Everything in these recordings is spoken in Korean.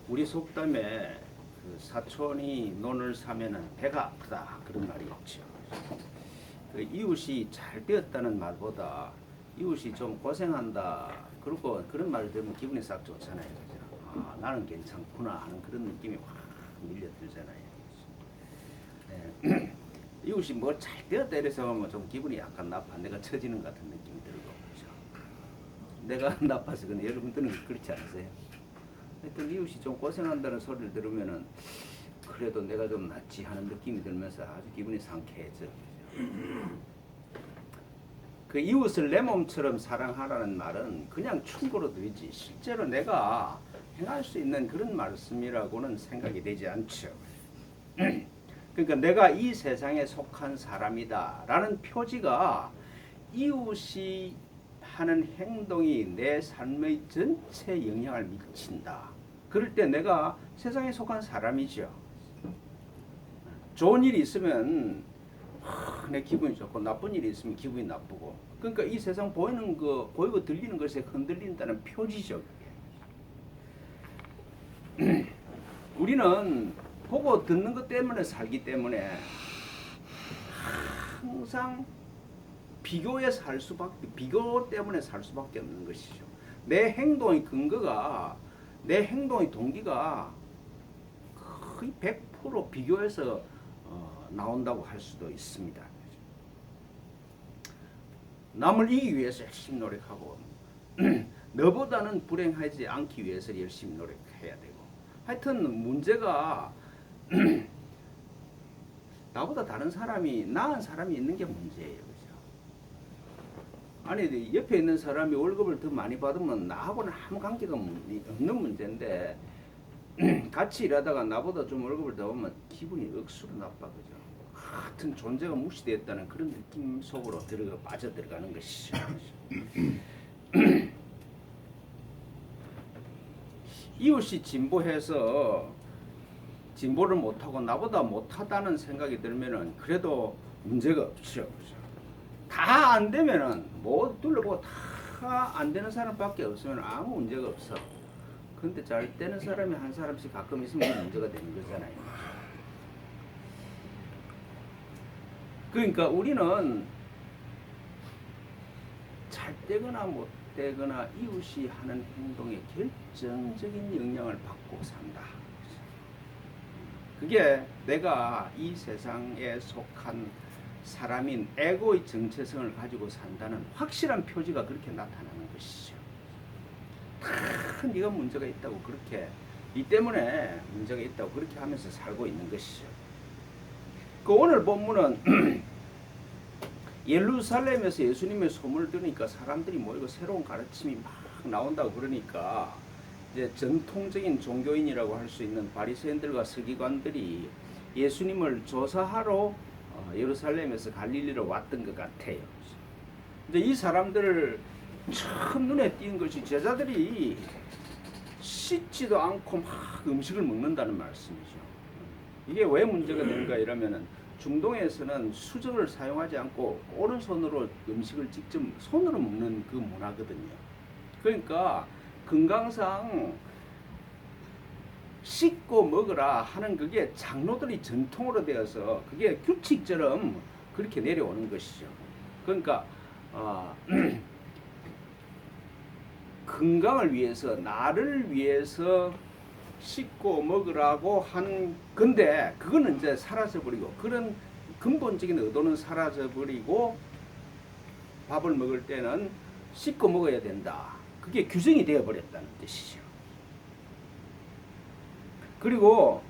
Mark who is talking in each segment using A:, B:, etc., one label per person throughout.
A: 우리 속담에 그 사촌이 논을 사면은 배가 아프다 그런 말이 있죠. 그 이웃이 잘 되었다는 말보다 이웃이 좀 고생한다 그리고 그런 말을 들으면 기분이 싹 좋잖아요. 그죠? 아, 나는 괜찮구나 하는 그런 느낌이 확 밀려들잖아요. 네. 이웃이 뭐 잘 되었다 이래서 뭐 좀 기분이 약간 나빠 내가 처지는 것 같은 느낌이 들고 그죠? 내가 나빠서 근데 여러분들은 그렇지 않으세요? 하여튼 이웃이 좀 고생한다는 소리를 들으면은 그래도 내가 좀 낫지 하는 느낌이 들면서 아주 기분이 상쾌해져. 그 이웃을 내 몸처럼 사랑하라는 말은 그냥 충고로 들이지 실제로 내가 행할 수 있는 그런 말씀이라고는 생각이 되지 않죠. 그러니까 내가 이 세상에 속한 사람이다 라는 표지가 이웃이 하는 행동이 내 삶의 전체 영향을 미친다. 그럴 때 내가 세상에 속한 사람이죠. 좋은 일이 있으면 내 기분이 좋고 나쁜 일이 있으면 기분이 나쁘고 그러니까 이 세상 보이는 거 보이고 들리는 것에 흔들린다는 표지죠. 우리는 보고 듣는 것 때문에 살기 때문에 항상 비교 때문에 살 수밖에 없는 것이죠. 내 행동의 근거가 내 행동의 동기가 거의 100% 비교해서 나온다고 할 수도 있습니다. 남을 이기기 위해서 열심히 노력하고 너보다는 불행하지 않기 위해서 열심히 노력해야 되고 하여튼 문제가 나보다 다른 사람이 나은 사람이 있는 게 문제예요. 그죠? 아니 옆에 있는 사람이 월급을 더 많이 받으면 나하고는 아무 관계가 없는 문제인데 같이 일하다가 나보다 좀 월급을 더 받으면 기분이 억수로 나빠. 그죠? 같은 존재가 무시되었다는 그런 느낌 속으로 빠져들어가는 것이죠. 이웃이 진보해서 진보를 못하고 나보다 못하다는 생각이 들면은 그래도 문제가 없죠. 다 안 되면은 뭐 둘러보고 다 안 되는 사람밖에 없으면 아무 문제가 없어. 근데 잘 되는 사람이 한 사람씩 가끔 있으면 문제가 되는 거잖아요. 그러니까 우리는 잘 되거나 못 되거나 이웃이 하는 행동에 결정적인 영향을 받고 산다. 그게 내가 이 세상에 속한 사람인 에고의 정체성을 가지고 산다는 확실한 표지가 그렇게 나타나는 것이죠. 다 네가 문제가 있다고 그렇게 이 때문에 문제가 있다고 그렇게 하면서 살고 있는 것이죠. 그 오늘 본문은 예루살렘에서 예수님의 소문을 들으니까 사람들이 모이고 새로운 가르침이 막 나온다고 그러니까 이제 전통적인 종교인이라고 할 수 있는 바리새인들과 서기관들이 예수님을 조사하러 예루살렘에서 갈릴리로 왔던 것 같아요. 이제 이 사람들을 처음 눈에 띄는 것이 제자들이 씻지도 않고 막 음식을 먹는다는 말씀이죠. 이게 왜 문제가 되는가 이러면은 중동에서는 수저를 사용하지 않고 오른손으로 음식을 직접 손으로 먹는 그 문화거든요. 그러니까 건강상 씻고 먹으라 하는 그게 장로들이 전통으로 되어서 그게 규칙처럼 그렇게 내려오는 것이죠. 그러니까 건강을 위해서 나를 위해서 씻고 먹으라고 한 건데 그거는 이제 사라져버리고 그런 근본적인 의도는 사라져버리고 밥을 먹을 때는 씻고 먹어야 된다. 그게 규정이 되어버렸다는 뜻이죠. 그리고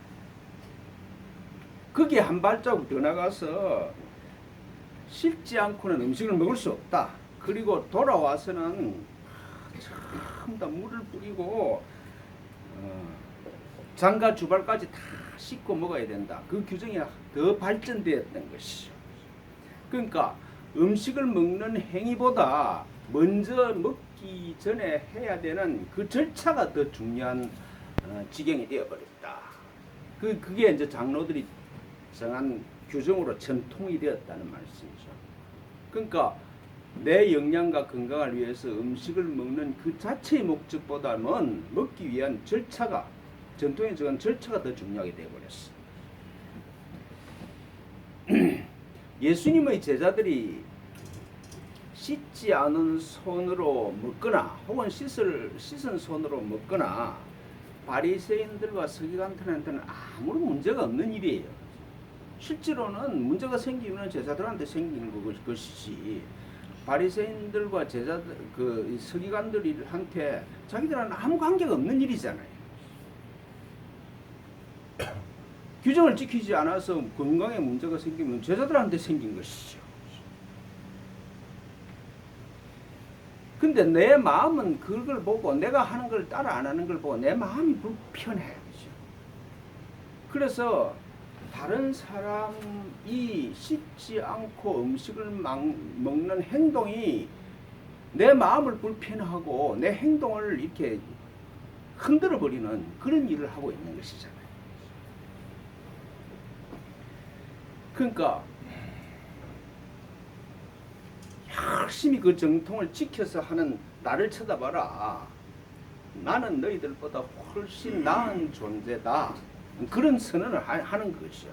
A: 거기에 한 발자국 더 나가서 씻지 않고는 음식을 먹을 수 없다. 그리고 돌아와서는 전부 다 물을 뿌리고 장과 주발까지 다 씻고 먹어야 된다. 그 규정이 더 발전되었던 것이죠. 그러니까 음식을 먹는 행위보다 먼저 먹기 전에 해야 되는 그 절차가 더 중요한 지경이 되어버렸다. 그게 이제 장로들이 정한 규정으로 전통이 되었다는 말씀이죠. 그러니까 내 영양과 건강을 위해서 음식을 먹는 그 자체의 목적보다는 먹기 위한 절차가 전통의 저건 절차가 더 중요하게 되어버렸어. 예수님의 제자들이 씻지 않은 손으로 먹거나 혹은 씻은 손으로 먹거나 바리새인들과 서기관들한테는 아무런 문제가 없는 일이에요. 실제로는 문제가 생기면 제자들한테 생기는 것이지 바리새인들과 제자들 그 서기관들한테 자기들은 아무 관계가 없는 일이잖아요. 규정을 지키지 않아서 건강에 문제가 생기면 제자들한테 생긴 것이죠. 근데 내 마음은 그걸 보고 내가 하는 걸 따라 안 하는 걸 보고 내 마음이 불편해. 그래서 다른 사람이 씻지 않고 음식을 먹는 행동이 내 마음을 불편하고 내 행동을 이렇게 흔들어 버리는 그런 일을 하고 있는 것이잖아요. 그러니까 열심히 그 정통을 지켜서 하는 나를 쳐다봐라. 나는 너희들보다 훨씬 나은 존재다. 그런 선언을 하는 것이요.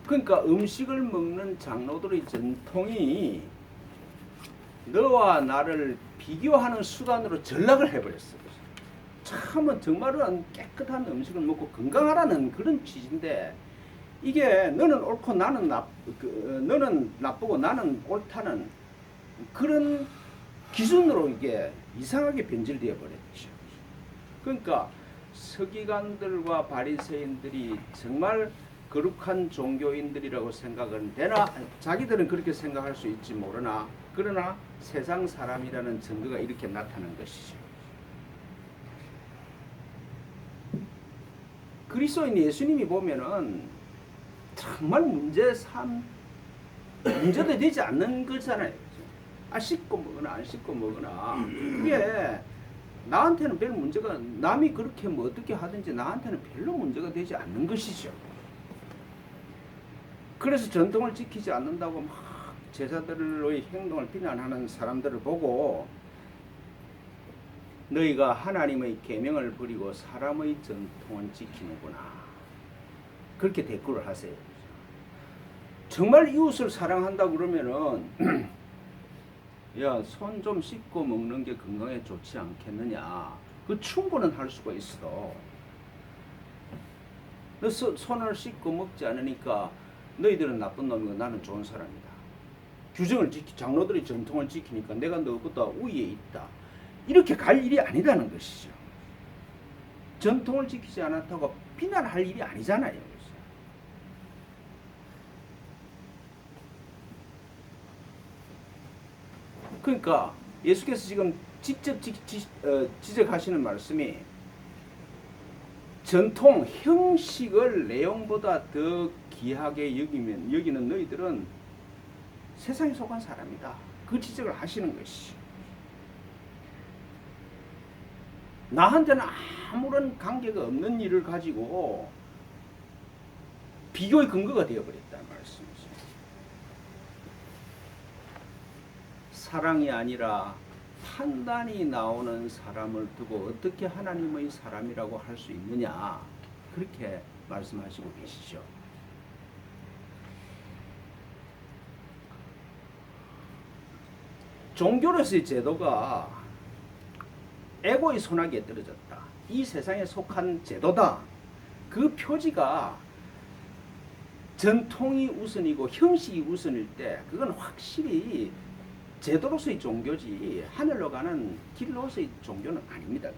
A: 그러니까 음식을 먹는 장로들의 전통이 너와 나를 비교하는 수단으로 전락을 해버렸어. 참은 정말은 깨끗한 음식을 먹고 건강하라는 그런 취지인데 이게 너는 옳고 나는 너는 나쁘고 나는 옳다는 그런 기준으로 이게 이상하게 변질되어 버렸죠. 그러니까 서기관들과 바리새인들이 정말 거룩한 종교인들이라고 생각은 되나 자기들은 그렇게 생각할 수 있지 모르나 그러나 세상 사람이라는 증거가 이렇게 나타난 것이죠. 그리스도인 예수님이 보면은 정말 문제도 되지 않는 거잖아요. 아 씻고 먹으나 안 씻고 먹으나 그게 나한테는 별 문제가 남이 그렇게 뭐 어떻게 하든지 나한테는 별로 문제가 되지 않는 것이죠. 그래서 전통을 지키지 않는다고 막 제자들의 행동을 비난하는 사람들을 보고 너희가 하나님의 계명을 버리고 사람의 전통을 지키는구나. 그렇게 댓글을 하세요. 정말 이웃을 사랑한다고 그러면은 야, 손 좀 씻고 먹는 게 건강에 좋지 않겠느냐. 그 충고는 할 수가 있어. 너 손을 씻고 먹지 않으니까 너희들은 나쁜 놈이고 나는 좋은 사람이다. 장로들이 전통을 지키니까 내가 너보다 우위에 있다. 이렇게 갈 일이 아니라는 것이죠. 전통을 지키지 않았다고 비난할 일이 아니잖아요. 그러니까 예수께서 지금 직접 지적하시는 말씀이 전통, 형식을 내용보다 더 귀하게 여기는 너희들은 세상에 속한 사람이다. 그 지적을 하시는 것이죠. 나한테는 아무런 관계가 없는 일을 가지고 비교의 근거가 되어버렸다는 말씀이죠. 사랑이 아니라 판단이 나오는 사람을 두고 어떻게 하나님의 사람이라고 할 수 있느냐 그렇게 말씀하시고 계시죠. 종교로서의 제도가 에고의 손아귀에 떨어졌다. 이 세상에 속한 제도다. 그 표지가 전통이 우선이고 형식이 우선일 때 그건 확실히 제도로서의 종교지 하늘로 가는 길로서의 종교는 아닙니다.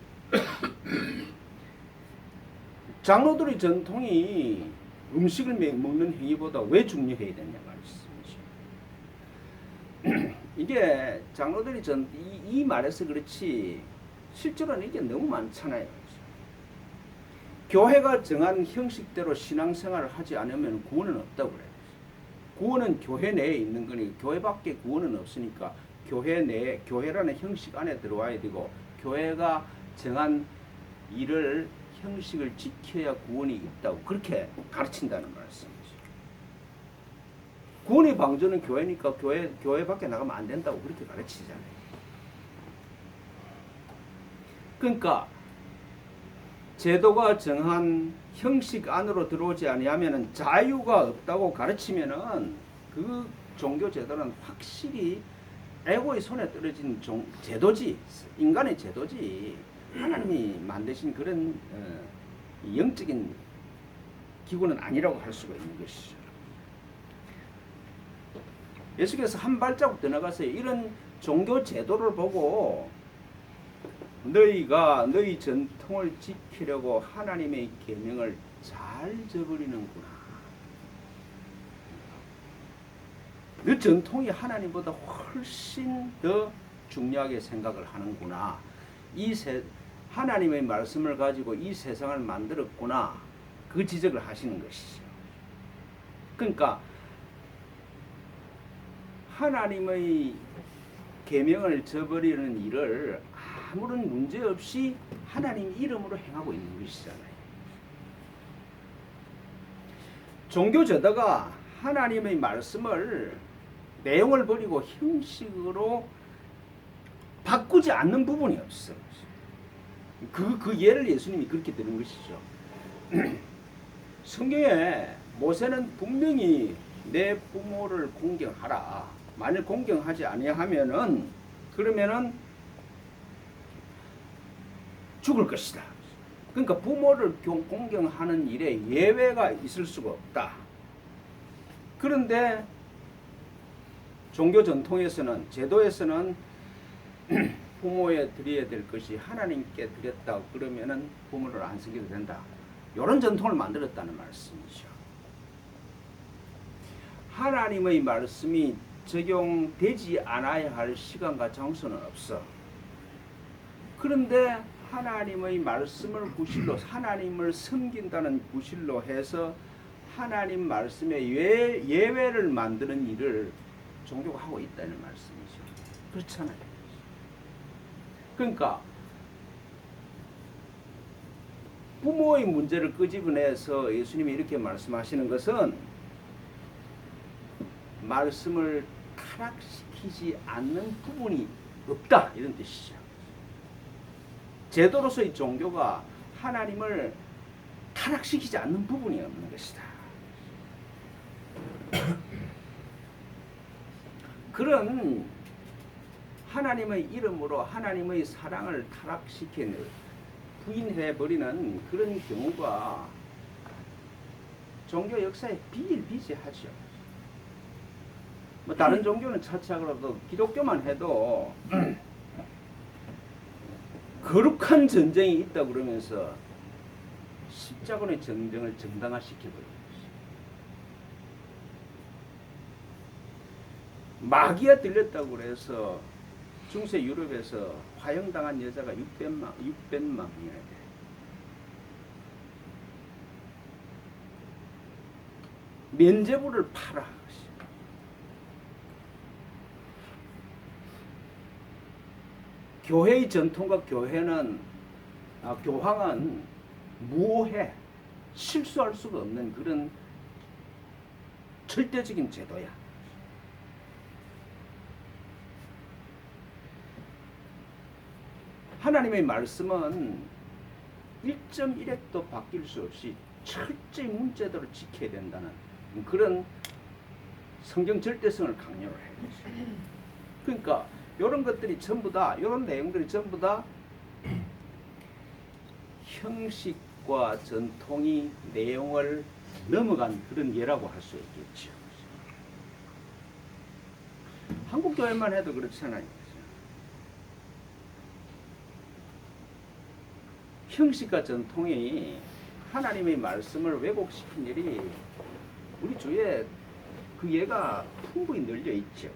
A: 장로들의 전통이 음식을 먹는 행위보다 왜 중요해야 되냐 말씀이죠. 이게 장로들이 이 말에서 그렇지 실제로는 이게 너무 많잖아요. 교회가 정한 형식대로 신앙생활을 하지 않으면 구원은 없다고 그래요. 구원은 교회 내에 있는 거니 교회 밖에 구원은 없으니까 교회 내에 교회라는 형식 안에 들어와야 되고 교회가 정한 일을 형식을 지켜야 구원이 있다고 그렇게 가르친다는 말씀이죠. 구원의 방전은 교회니까 교회 밖에 나가면 안 된다고 그렇게 가르치잖아요. 그러니까 제도가 정한 형식 안으로 들어오지 아니하면은 자유가 없다고 가르치면은 그 종교 제도는 확실히 에고의 손에 떨어진 제도지, 인간의 제도지, 하나님이 만드신 그런 영적인 기구는 아니라고 할 수가 있는 것이죠. 예수께서 한 발자국 더 나가서요. 이런 종교 제도를 보고 너희가 너희 전통을 지키려고 하나님의 계명을 잘 저버리는구나. 너 전통이 하나님보다 훨씬 더 중요하게 생각을 하는구나. 하나님의 말씀을 가지고 이 세상을 만들었구나. 그 지적을 하시는 것이죠. 그러니까 하나님의 계명을 저버리는 일을 아무런 문제 없이 하나님 이름으로 행하고 있는 것이잖아요. 종교 제도가 하나님의 말씀을 내용을 버리고 형식으로 바꾸지 않는 부분이 없어요. 그 예를 예수님이 그렇게 드는 것이죠. 성경에 모세는 분명히 내 부모를 공경하라. 만일 공경하지 아니하면은 그러면은 죽을 것이다. 그러니까 부모를 공경하는 일에 예외가 있을 수가 없다. 그런데 종교 전통에서는, 제도에서는 부모에 드려야 될 것이 하나님께 드렸다 그러면은 부모를 안 섬겨도 된다. 이런 전통을 만들었다는 말씀이죠. 하나님의 말씀이 적용되지 않아야 할 시간과 장소는 없어. 그런데 하나님의 말씀을 구실로, 하나님을 섬긴다는 구실로 해서 하나님 말씀에 예외를 만드는 일을 종교가 하고 있다는 말씀이죠. 그렇잖아요. 그러니까 부모의 문제를 끄집어내서 예수님이 이렇게 말씀하시는 것은 말씀을 타락시키지 않는 부분이 없다, 이런 뜻이죠. 제도로서의 종교가 하나님을 타락시키지 않는 부분이 없는 것이다. 그런 하나님의 이름으로 하나님의 사랑을 타락시키는, 부인해버리는 그런 경우가 종교 역사에 비일비재하죠. 뭐 다른 종교는 차치하더라도 기독교만 해도 거룩한 전쟁이 있다 그러면서 십자군의 전쟁을 정당화시켜버려요. 마귀가 들렸다고 그래서 중세 유럽에서 화형당한 여자가 600만 명이나 돼. 면죄부를 팔아. 교회의 전통과 교황은 무오해, 실수할 수가 없는 그런 절대적인 제도야. 하나님의 말씀은 1.1획도 바뀔 수 없이 철저히 문제대로 지켜야 된다는 그런 성경 절대성을 강요를 해요. 그러니까 이런 것들이 전부 다, 이런 내용들이 전부 다 형식과 전통이 내용을 넘어간 그런 예라고 할 수 있겠죠. 한국 교회만 해도 그렇잖아요. 형식과 전통이 하나님의 말씀을 왜곡시킨 일이 우리 주위에 그 예가 풍부히 널려 있죠.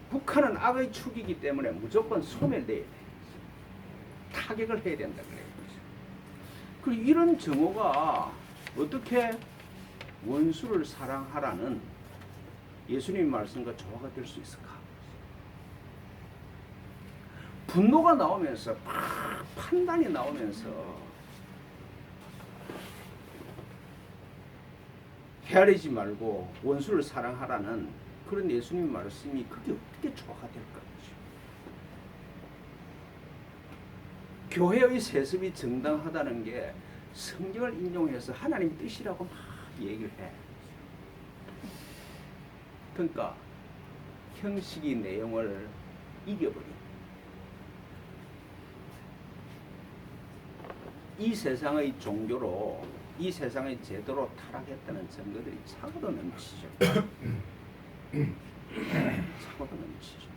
A: 북한은 악의 축이기 때문에 무조건 소멸돼야 돼. 타격을 해야 된다 그래요. 그리고 이런 정오가 어떻게 원수를 사랑하라는 예수님의 말씀과 조화가 될 수 있을까? 분노가 나오면서 판단이 나오면서 헤아리지 말고 원수를 사랑하라는 그런 예수님 말씀이 그게 어떻게 조화가 될까? 교회의 세습이 정당하다는 게 성경을 인용해서 하나님 뜻이라고 막 얘기를 해. 그러니까 형식이 내용을 이겨버린 이 세상의 종교로 이 세상의 제도로 타락했다는 증거들이 차고도 넘치죠. 차고도 넘치죠.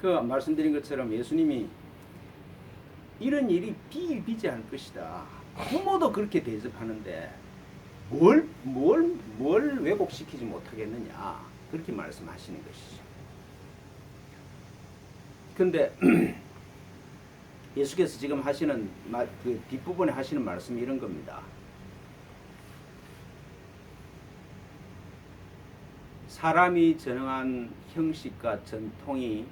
A: 그 말씀드린 것처럼 예수님이 이런 일이 비일비재할 것이다. 부모도 그렇게 대접하는데 뭘 왜곡시키지 못하겠느냐. 그렇게 말씀하시는 것이죠. 근데 예수께서 지금 하시는 그 뒷부분에 하시는 말씀이 이런 겁니다. 사람이 정한 형식과 전통이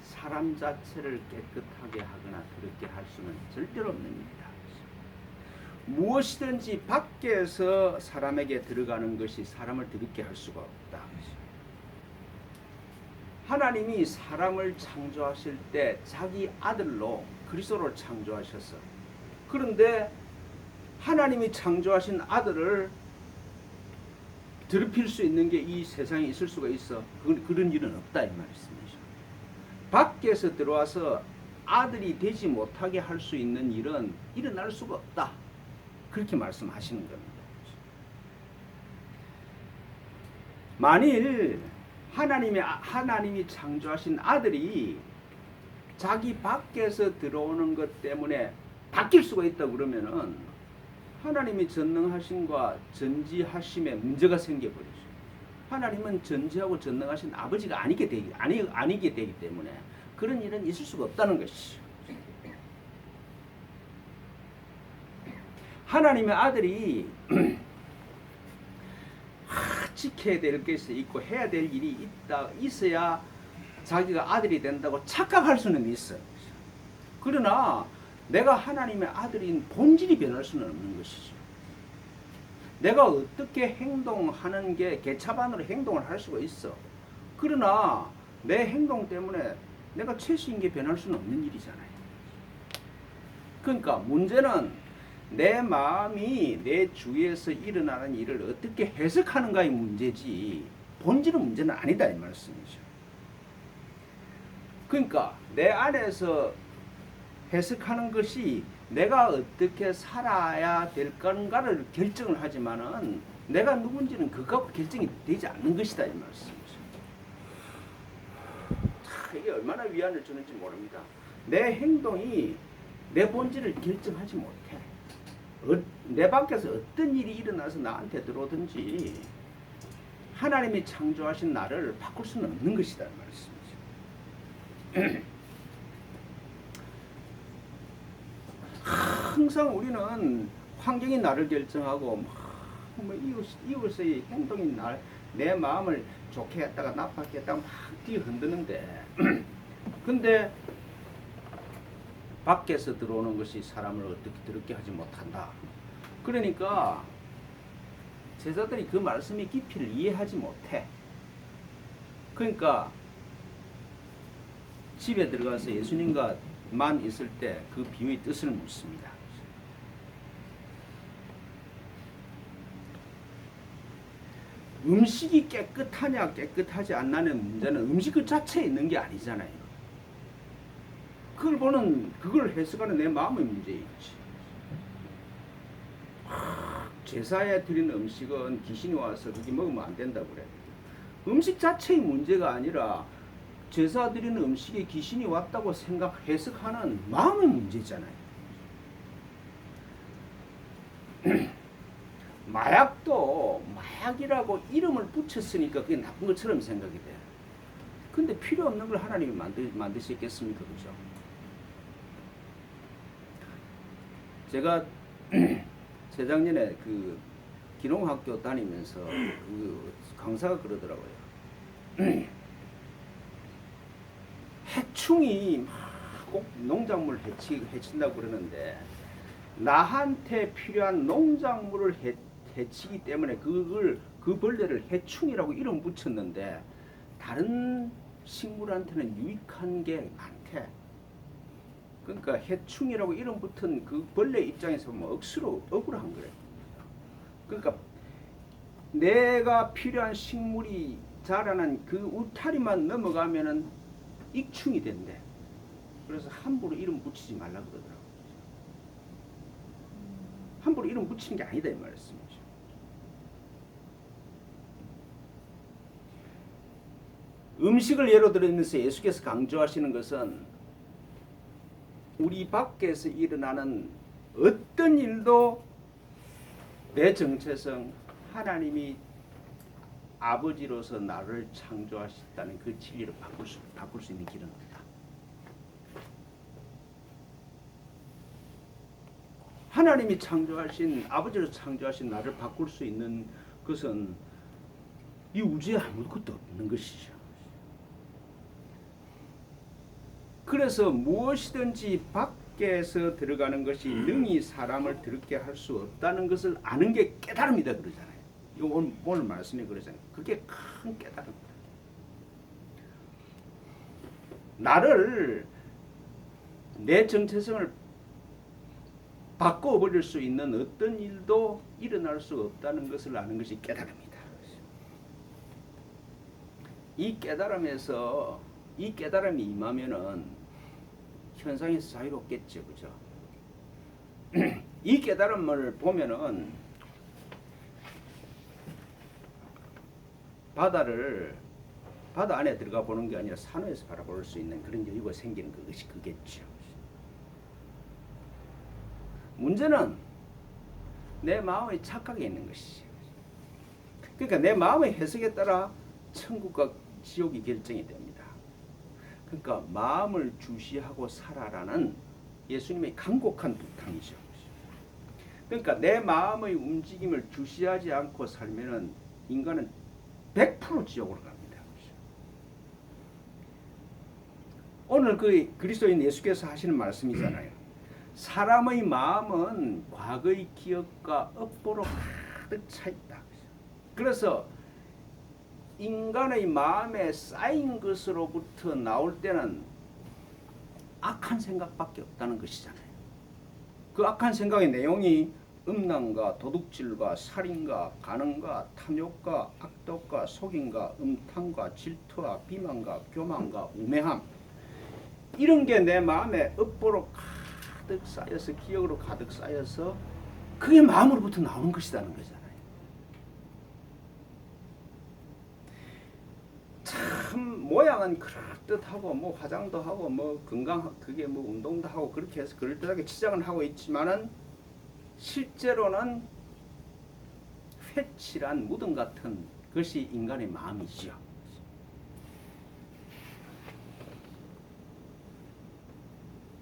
A: 사람 자체를 깨끗하게 하거나 더럽게 할 수는 절대로 없는 일이다. 무엇이든지 밖에서 사람에게 들어가는 것이 사람을 더럽게 할 수가 없다. 하나님이 사람을 창조하실 때 자기 아들로 그리스도를 창조하셨어. 그런데 하나님이 창조하신 아들을 더럽힐 수 있는 게 이 세상에 있을 수가 있어. 그런 일은 없다 이 말씀이죠. 밖에서 들어와서 아들이 되지 못하게 할 수 있는 일은 일어날 수가 없다. 그렇게 말씀하시는 겁니다. 만일 하나님이 창조하신 아들이 자기 밖에서 들어오는 것 때문에 바뀔 수가 있다 그러면은 하나님이 전능하심과 전지하심에 문제가 생겨버리죠. 하나님은 전지하고 전능하신 아버지가 아니게 되기 때문에 그런 일은 있을 수가 없다는 것이죠. 하나님의 아들이 지켜야 될 것이 있고 해야 될 일이 있어야 자기가 아들이 된다고 착각할 수는 있어요. 그러나 내가 하나님의 아들인 본질이 변할 수는 없는 것이죠. 내가 어떻게 행동하는 게 개차반으로 행동을 할 수가 있어. 그러나 내 행동 때문에 내가 최수인 게 변할 수는 없는 일이잖아요. 그러니까 문제는 내 마음이 내 주위에서 일어나는 일을 어떻게 해석하는가의 문제지 본질은 문제는 아니다 이 말씀이죠. 그러니까 내 안에서 해석하는 것이 내가 어떻게 살아야 될 건가를 결정을 하지만은 내가 누군지는 그것과 결정이 되지 않는 것이다 이 말씀이죠. 이게 얼마나 위안을 주는지 모릅니다. 내 행동이 내 본질을 결정하지 못해. 내 밖에서 어떤 일이 일어나서 나한테 들어오든지 하나님이 창조하신 나를 바꿀 수는 없는 것이다 이 말씀이죠. 항상 우리는 환경이 나를 결정하고 이웃의 행동이 내 마음을 좋게 했다가 나쁘게 했다가 막 뒤흔드는데 근데 밖에서 들어오는 것이 사람을 어떻게 더럽게 하지 못한다. 그러니까 제자들이 그 말씀의 깊이를 이해하지 못해. 그러니까 집에 들어가서 예수님과만 있을 때 그 비유의 뜻을 묻습니다. 음식이 깨끗하냐 깨끗하지 않냐는 문제는 음식 그 자체에 있는 게 아니잖아요. 그걸 해석하는 내 마음의 문제있지. 제사에 드리는 음식은 귀신이 와서 그게 먹으면 안 된다고 그래. 음식 자체의 문제가 아니라 제사 드리는 음식에 귀신이 왔다고 해석하는 마음의 문제잖아요. 마약도 마약이라고 이름을 붙였으니까 그게 나쁜 것처럼 생각이 돼. 근데 필요 없는 걸 하나님이 만드셨겠습니까? 그죠? 제가 재작년에 그 기농학교 다니면서 그 강사가 그러더라고요. 해충이 막 꼭 농작물을 해친다고 그러는데 나한테 필요한 농작물을 해치기 때문에 그 벌레를 해충이라고 이름 붙였는데 다른 식물한테는 유익한 게 많대. 그러니까 해충이라고 이름 붙은 그 벌레 입장에서 보면 억수로 억울한 거래. 그러니까 내가 필요한 식물이 자라는 그 울타리만 넘어가면은 익충이 된대. 그래서 함부로 이름 붙이지 말라 그러더라고. 함부로 이름 붙이는 게 아니다 이 말씀이죠. 음식을 예로 들면서 예수께서 강조하시는 것은 우리 밖에서 일어나는 어떤 일도 내 정체성 하나님이 아버지로서 나를 창조하셨다는 그 진리를 바꿀 수 있는 길은 없다. 하나님이 창조하신 아버지로 창조하신 나를 바꿀 수 있는 것은 이 우주에 아무것도 없는 것이죠. 그래서 무엇이든지 밖에서 들어가는 것이 능히 사람을 더럽게 할 수 없다는 것을 아는 게 깨달음이다 그러잖아요. 이거 오늘 말씀에 그러잖아요. 그게 큰 깨달음이다. 나를 내 정체성을 바꿔버릴 수 있는 어떤 일도 일어날 수 없다는 것을 아는 것이 깨달음이다. 이 깨달음이 임하면은 현상에서 자유롭겠죠, 그죠? 이 깨달음을 보면은 바다 안에 들어가 보는 게 아니라 산호에서 바라볼 수 있는 그런 여유가 생기는 것이 그겠죠. 문제는 내 마음의 착각에 있는 것이죠. 그러니까 내 마음의 해석에 따라 천국과 지옥이 결정이 됩니다. 그러니까 마음을 주시하고 살아라는 예수님의 간곡한 부탁이죠. 그러니까 내 마음의 움직임을 주시하지 않고 살면은 인간은 100% 지옥으로 갑니다. 오늘 그 그리스도인 예수께서 하시는 말씀이잖아요. 사람의 마음은 과거의 기억과 업보로 가득 차 있다. 그래서 인간의 마음에 쌓인 것으로부터 나올 때는 악한 생각밖에 없다는 것이잖아요. 그 악한 생각의 내용이 음란과 도둑질과 살인과 간음과 탐욕과 악독과 속임과 음탕과 질투와 비만과 교만과 우매함, 이런 게 내 마음에 업보로 가득 쌓여서 기억으로 가득 쌓여서 그게 마음으로부터 나오는 것이라는 거잖아요. 참 모양은 그럴듯하고 뭐 화장도 하고 뭐 그게 뭐 운동도 하고 그렇게 해서 그럴듯하게 치장을 하고 있지만은 실제로는 회칠한 무덤 같은 것이 인간의 마음이죠.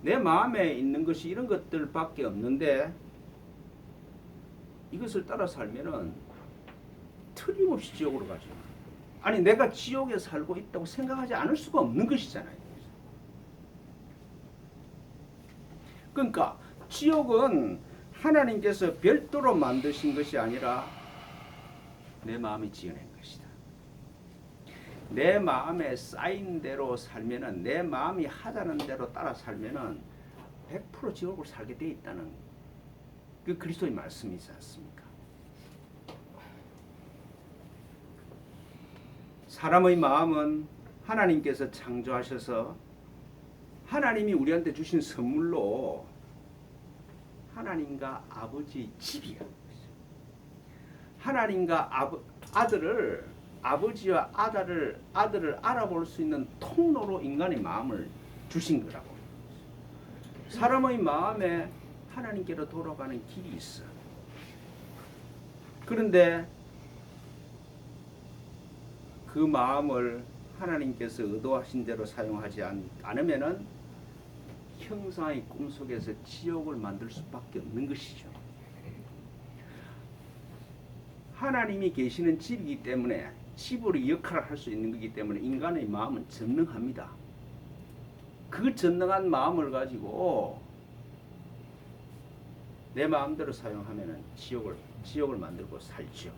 A: 내 마음에 있는 것이 이런 것들밖에 없는데 이것을 따라 살면은 틀림없이 지옥으로 가죠. 아니 내가 지옥에 살고 있다고 생각하지 않을 수가 없는 것이잖아요. 그러니까 지옥은 하나님께서 별도로 만드신 것이 아니라 내 마음이 지어낸 것이다. 내 마음에 쌓인 대로 살면은, 내 마음이 하자는 대로 따라 살면은 100% 지옥을 살게 돼 있다는 그 그리스도의 말씀이지 않습니까? 사람의 마음은 하나님께서 창조하셔서 하나님이 우리한테 주신 선물로 하나님과 아버지의 집이야. 하나님과 아버지와 아들을 알아볼 수 있는 통로로 인간의 마음을 주신 거라고. 사람의 마음에 하나님께로 돌아가는 길이 있어. 그런데 그 마음을 하나님께서 의도하신 대로 사용하지 않으면은 형상의 꿈속에서 지옥을 만들 수밖에 없는 것이죠. 하나님이 계시는 집이기 때문에, 집으로 역할을 할 수 있는 것이기 때문에 인간의 마음은 전능합니다. 그 전능한 마음을 가지고 내 마음대로 사용하면은 지옥을 만들고 살죠.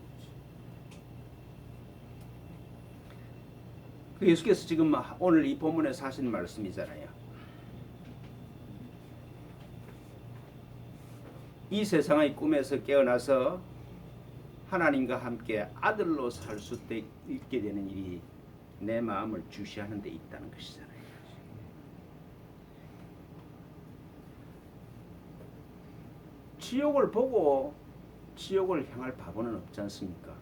A: 그 예수께서 지금 오늘 이 본문에서 하시는 말씀이잖아요. 이 세상의 꿈에서 깨어나서 하나님과 함께 아들로 살 수 있게 되는 일이 내 마음을 주시하는 데 있다는 것이잖아요. 지옥을 보고 지옥을 향할 바보는 없지 않습니까?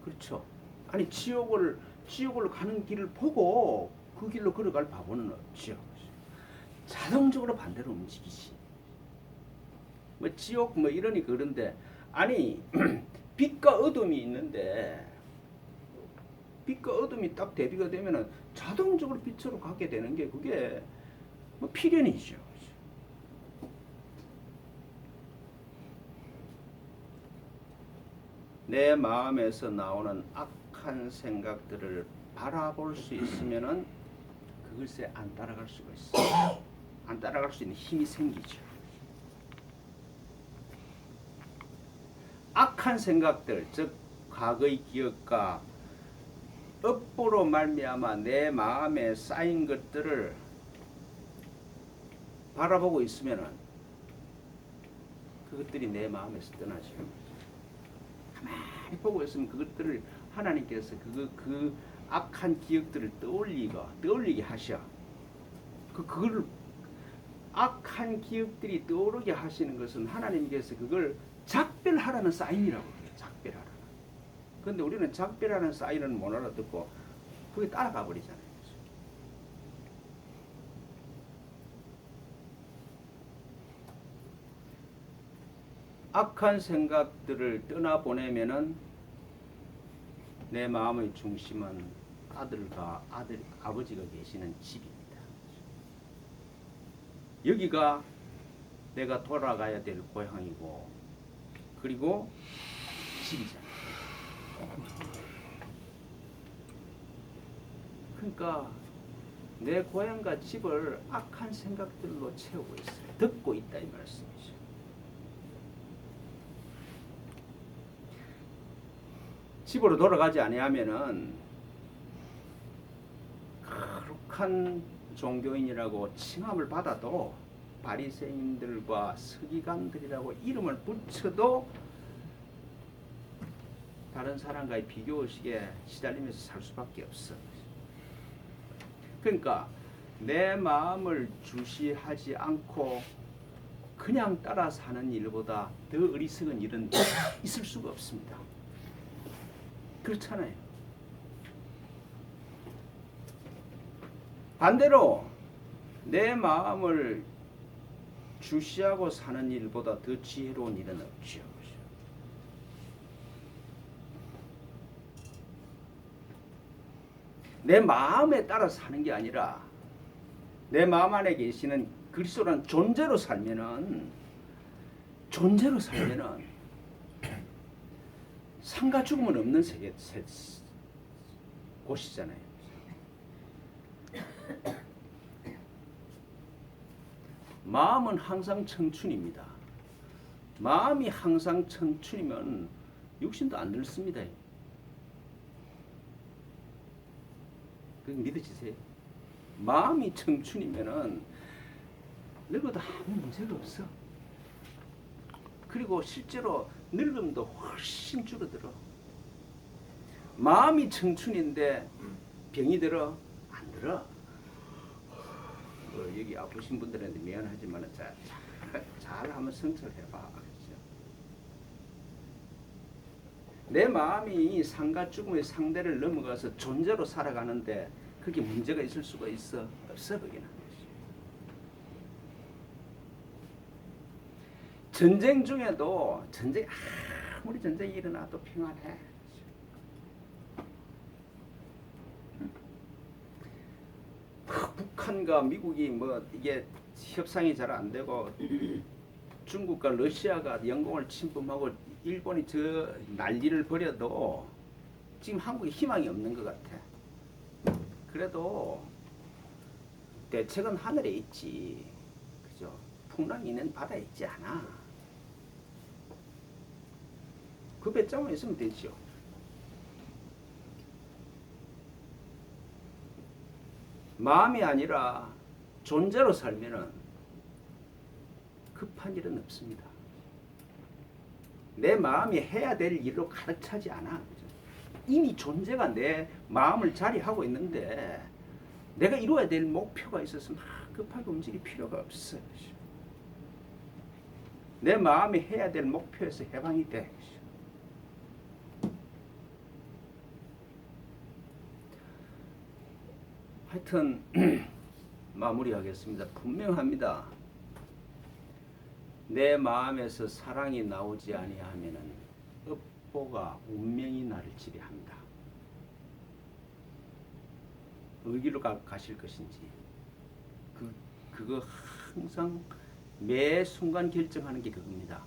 A: 그렇죠? 아니 지옥을 가는 길을 보고 그 길로 걸어갈 바보는 없죠. 자동적으로 반대로 움직이지. 뭐 지옥 뭐 이러니 그런데 아니 빛과 어둠이 있는데 빛과 어둠이 딱 대비가 되면은 자동적으로 빛으로 가게 되는 게 그게 뭐 필연이죠. 내 마음에서 나오는 악한 생각들을 바라볼 수 있으면은 그것에 안 따라갈 수가 있어요. 안 따라갈 수 있는 힘이 생기죠. 악한 생각들, 즉 과거의 기억과 업보로 말미암아 내 마음에 쌓인 것들을 바라보고 있으면은 그것들이 내 마음에서 떠나죠. 가만히 보고 있으면 그것들을 하나님께서 그 악한 기억들을 떠올리게 하셔. 그걸 악한 기억들이 떠오르게 하시는 것은 하나님께서 그걸 작별하라는 사인이라고 해요. 작별하라는. 그런데 우리는 작별하는 사인을 못 알아듣고 그게 따라가 버리잖아요. 악한 생각들을 떠나보내면은 내 마음의 중심은 아버지가 계시는 집입니다. 여기가 내가 돌아가야 될 고향이고 그리고 집이잖아요. 그러니까 내 고향과 집을 악한 생각들로 채우고 있어요. 덮고 있다 이 말씀이죠. 집으로 돌아가지 아니하면은 거룩한 종교인이라고 칭함을 받아도 바리새인들과 서기관들이라고 이름을 붙여도 다른 사람과의 비교의식에 시달리면서 살 수밖에 없어. 그러니까 내 마음을 주시하지 않고 그냥 따라 사는 일보다 더 어리석은 일은 있을 수가 없습니다. 그렇잖아요. 반대로 내 마음을 주시하고 사는 일보다 더 지혜로운 일은 없죠. 내 마음에 따라 사는 게 아니라 내 마음 안에 계시는 그리스도라는 존재로 살면은 삶과 죽음은 없는 곳이잖아요. 마음은 항상 청춘입니다. 마음이 항상 청춘이면 육신도 안 늙습니다. 그거 믿으시세요? 마음이 청춘이면은 늙어도 아무 문제가 없어. 그리고 실제로 늙음도 훨씬 줄어들어. 마음이 청춘인데 병이 들어? 안 들어. 여기 아프신 분들한테 미안하지만 잘 한번 성찰해봐. 내 마음이 삶과 죽음의 상대를 넘어가서 존재로 살아가는데 그게 문제가 있을 수가 있어? 없어. 거기는. 전쟁 중에도 아무리 전쟁이 일어나도 평안해. 북한과 미국이 뭐 이게 협상이 잘 안 되고 중국과 러시아가 영공을 침범하고 일본이 저 난리를 벌여도 지금 한국에 희망이 없는 것 같아. 그래도 대책은 하늘에 있지. 그죠? 풍랑이 있는 바다에 있지 않아. 그 배짱만 있으면 되죠. 마음이 아니라 존재로 살면은 급한 일은 없습니다. 내 마음이 해야 될 일로 가득 차지 않아. 이미 존재가 내 마음을 자리하고 있는데 내가 이루어야 될 목표가 있어서 막 급하게 움직일 필요가 없어요. 내 마음이 해야 될 목표에서 해방이 돼. 하여튼 마무리하겠습니다. 분명합니다. 내 마음에서 사랑이 나오지 아니하면은 업보가 운명이 나를 지배합니다. 어디로 가실 것인지 그거 항상 매 순간 결정하는 게 그겁니다.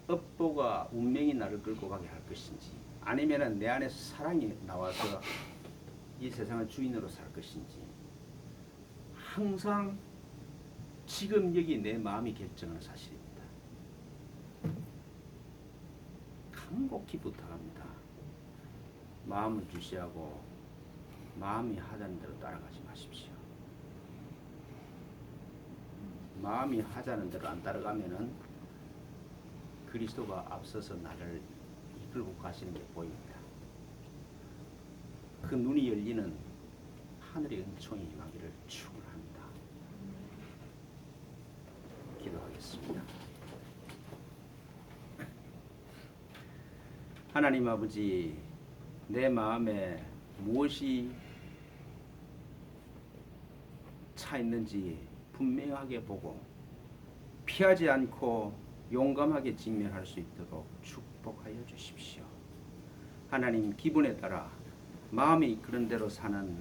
A: 업보가 운명이 나를 끌고 가게 할 것인지 아니면은 내 안에서 사랑이 나와서 이 세상을 주인으로 살 것인지 항상 지금 여기 내 마음이 결정하는 사실입니다. 간곡히 부탁합니다. 마음을 주시하고 마음이 하자는 대로 따라가지 마십시오. 마음이 하자는 대로 안 따라가면은 그리스도가 앞서서 나를 이끌고 가시는 게 보입니다. 그 눈이 열리는 하늘의 은총이 임하기를 축원합니다. 기도하겠습니다. 하나님 아버지, 내 마음에 무엇이 차 있는지 분명하게 보고 피하지 않고 용감하게 직면할 수 있도록 축복하여 주십시오. 하나님, 기분에 따라 마음이 이끄는 대로 사는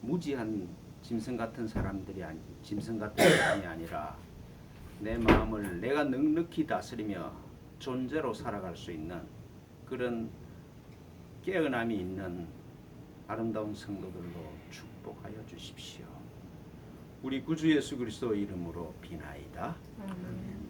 A: 무지한 짐승 같은 사람들이 짐승 같은 사람이 아니라 내 마음을 내가 넉넉히 다스리며 존재로 살아갈 수 있는 그런 깨어남이 있는 아름다운 성도들로 축복하여 주십시오. 우리 구주 예수 그리스도의 이름으로 비나이다. 아멘.